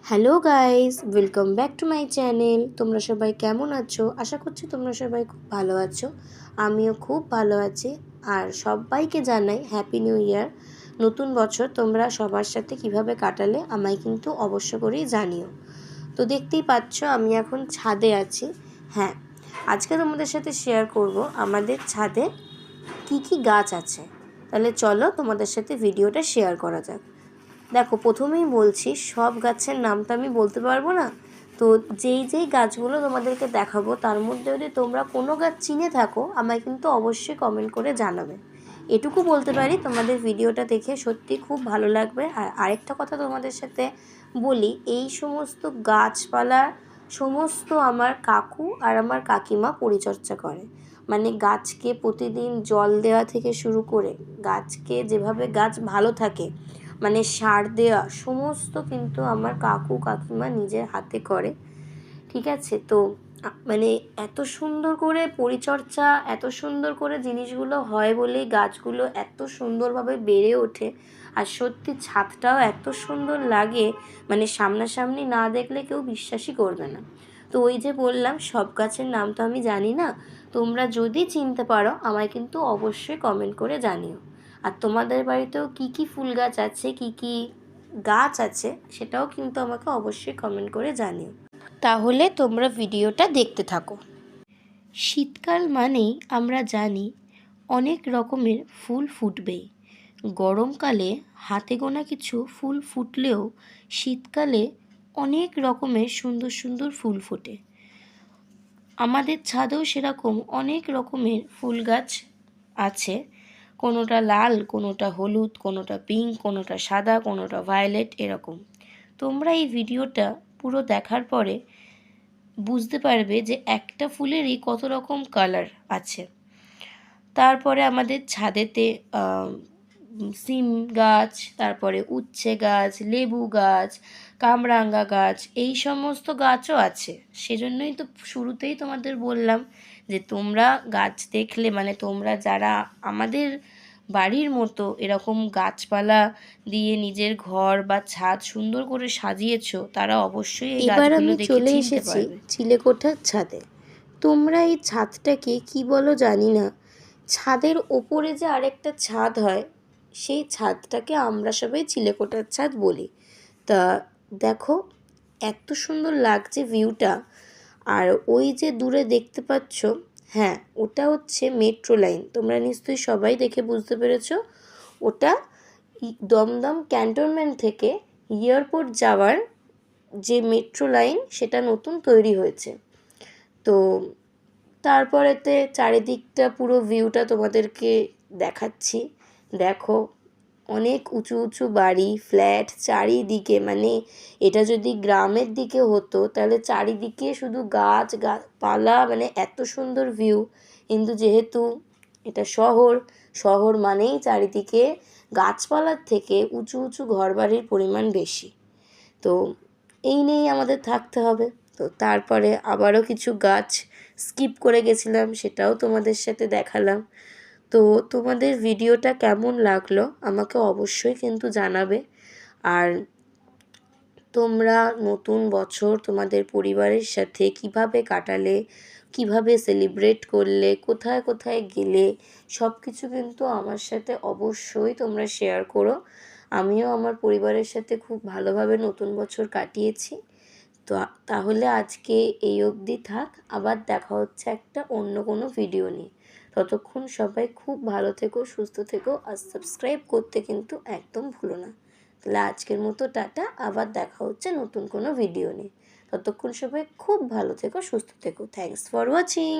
Hello guys, welcome back to my channel. তোমরা সবাই কেমন আছো? আশা করছি তোমরা সবাই খুব ভালো আছো। আমিও খুব ভালো আছি। আর সবাইকে জানাই হ্যাপি নিউ ইয়ার। নতুন বছর তোমরা সবার সাথে কিভাবে কাটালে আমায় কিন্তু অবশ্য করেই জানিও। তো দেখতেই পাচ্ছ আমি এখন ছাদে আছি। হ্যাঁ, আজকে তোমাদের সাথে শেয়ার করব আমাদের ছাদে কি কি গাছ আছে। তাহলে চলো তোমাদের সাথে ভিডিওটা শেয়ার করা যাক। দেখো, প্রথমেই বলছি সব গাছের নাম তো আমি বলতে পারবো না। তো যেই গাছগুলো তোমাদেরকে দেখাবো তার মধ্যে যদি তোমরা কোনো গাছ চিনে থাকো আমায় কিন্তু অবশ্যই কমেন্ট করে জানাবে। এটুকু বলতে পারি, তোমাদের ভিডিওটা দেখে সত্যি খুব ভালো লাগবে। আর আরেকটা কথা তোমাদের সাথে বলি, এই সমস্ত গাছপালা সমস্ত আমার কাকু আর আমার কাকিমা পরিচর্যা করে। মানে গাছকে প্রতিদিন জল দেওয়া থেকে শুরু করে গাছকে যেভাবে গাছ ভালো থাকে, মানে সার দেওয়া সমস্ত কিন্তু আমার কাকু কাকিমা নিজের হাতে করে। ঠিক আছে? তো মানে এত সুন্দর করে পরিচর্যা, এত সুন্দর করে জিনিসগুলো হয় বলেই গাছগুলো এত সুন্দরভাবে বেড়ে ওঠে। আর সত্যি ছাদটাও এত সুন্দর লাগে, মানে সামনাসামনি না দেখলে কেউ বিশ্বাসই করবে না। তো ওই যে বললাম সব গাছের নাম তো আমি জানি না। তোমরা যদি চিনতে পারো আমায় কিন্তু অবশ্যই কমেন্ট করে জানিও। আর তোমাদের বাড়িতেও কি কি ফুল গাছ আছে, কি কি গাছ আছে সেটাও কিন্তু আমাকে অবশ্যই কমেন্ট করে জানিও। তাহলে তোমরা ভিডিওটা দেখতে থাকো। শীতকাল মানেই আমরা জানি অনেক রকমের ফুল ফুটবেই। গরমকালে হাতে গোনা কিছু ফুল ফুটলেও শীতকালে অনেক রকমের সুন্দর সুন্দর ফুল ফোটে। আমাদের ছাদেও সেরকম অনেক রকমের ফুল গাছ আছে। কোনোটা লাল, কোনোটা হলুদ, কোনোটা পিঙ্ক, কোনোটা সাদা, কোনোটা ভায়োলেট, এরকম। তোমরা এই ভিডিওটা পুরো দেখার পরে বুঝতে পারবে যে একটা ফুলেরই কত রকম কালার আছে। তারপরে আমাদের ছাদেতে সিম গাছ, তারপরে উচ্ছে গাছ, লেবু গাছ, কামরাঙ্গা গাছ, এই সমস্ত গাছও আছে। সেজন্যই তো শুরুতেই তোমাদের বললাম যে তোমরা গাছ দেখলে, মানে তোমরা যারা আমাদের বাড়ির মতো এরকম গাছপালা দিয়ে নিজের ঘর বা ছাদ সুন্দর করে সাজিয়েছো, তারা অবশ্যই এই গাছগুলো দেখে চিনতে পারবে। এবার আমি চলে এসেছি চিলেকোঠার ছাদে। তোমরা এই ছাদটাকে কি বলো জানি না। ছাদের ওপরে যে আরেকটা ছাদ হয়, সেই ছাদটাকে আমরা সবাই চিলেকোঠার ছাদ বলি। তা দেখো, এত সুন্দর লাগছে ভিউটা। আর ওই যে দূরে দেখতে পাচ্ছ, হ্যাঁ ওটা হচ্ছে মেট্রো লাইন। তোমরা নিশ্চয়ই সবাই দেখে বুঝতে পেরেছো। ওটা দমদম ক্যান্টনমেন্ট থেকে এয়ারপোর্ট যাওয়ার যে মেট্রো লাইন, সেটা নতুন তৈরি হয়েছে। তো তারপরেতে চারিদিকটা পুরো ভিউটা তোমাদেরকে দেখাচ্ছি। দেখো, অনেক উঁচু উঁচু বাড়ি, ফ্ল্যাট চারিদিকে। মানে এটা যদি গ্রামের দিকে হতো তাহলে চারিদিকে শুধু গাছ গাছপালা, মানে এত সুন্দর ভিউ। কিন্তু যেহেতু এটা শহর, শহর মানেই চারিদিকে গাছপালার থেকে উঁচু উঁচু ঘরবাড়ির পরিমাণ বেশি। তো এই নিয়েই আমাদের থাকতে হবে। তো তারপরে আবারও কিছু গাছ স্কিপ করে গেছিলাম, সেটাও তোমাদের সাথে দেখালাম। তো তোমাদের ভিডিওটা কেমন লাগলো আমাকে অবশ্যই কিন্তু জানাবে। আর তোমরা নতুন বছর তোমাদের পরিবারের সাথে কিভাবে কাটালে, কিভাবে সেলিব্রেট করলে, কোথায় কোথায় গেলে, সব কিছু কিন্তু আমার সাথে অবশ্যই তোমরা শেয়ার করো। আমিও আমার পরিবারের সাথে খুব ভালোভাবে নতুন বছর কাটিয়েছি। তো তাহলে আজকে এই অবধি থাক। আবার দেখা হচ্ছে একটা অন্য কোনো ভিডিও নিয়ে। ততক্ষণ সবাই খুব ভালো থেকো, সুস্থ থেকো। আর সাবস্ক্রাইব করতে কিন্তু একদম ভুলো না। তাহলে আজকের মতো টাটা, আবার দেখা হচ্ছে নতুন কোনো ভিডিও নিয়ে। ততক্ষণ সবাই খুব ভালো থেকো, সুস্থ থেকো। Thanks for watching.